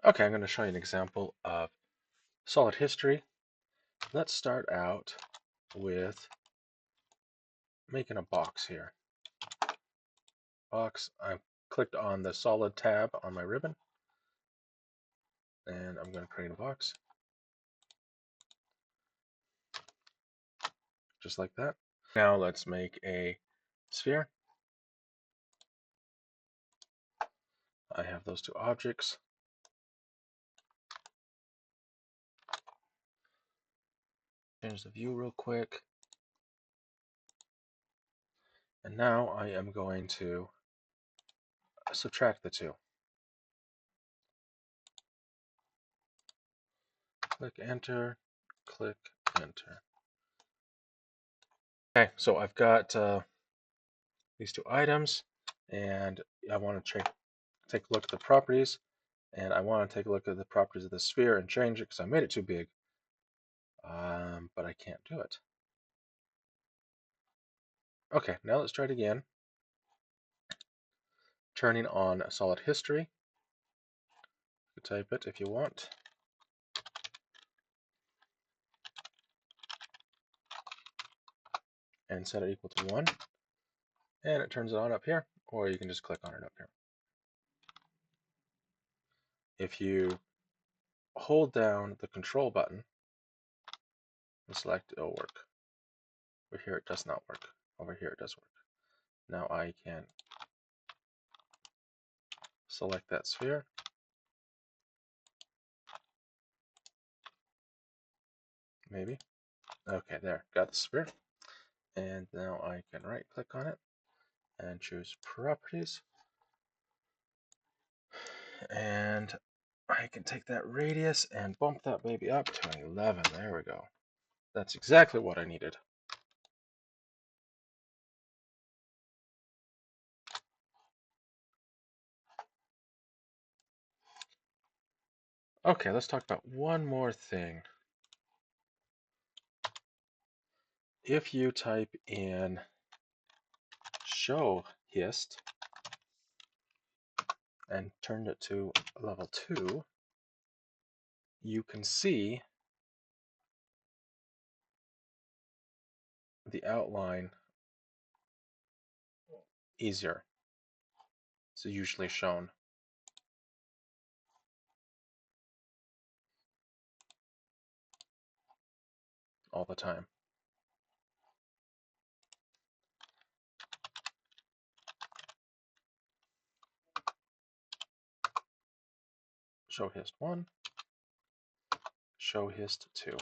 Okay, I'm going to show you an example of solid history. Let's start out with making a box here. Box, I've clicked on the solid tab on my ribbon, and I'm going to create a box, just like that. Now let's make a sphere. I have those two objects. Change the view real quick. And now I am going to subtract the two. Click enter, click enter. Okay, so I've got these two items, and I want to take a look at the properties, and I want to take a look at the properties of the sphere and change it because I made it too big, but I can't do it. Okay, now let's try it again. Turning on solid history. You can type it if you want. And set it equal to 1. And it turns it on up here, or you can just click on it up here. If you hold down the control button and select, it'll work. Over here it does not work. Over here it does work. Now I can select that sphere. Maybe. Okay, there, got the sphere. And now I can right click on it and choose properties. And I can take that radius and bump that baby up to an 11. There we go. That's exactly what I needed. Okay, let's talk about one more thing. If you type in show hist and turn it to level 2, you can see the outline easier. It's usually shown. All the time. Show hist 1, show hist 2.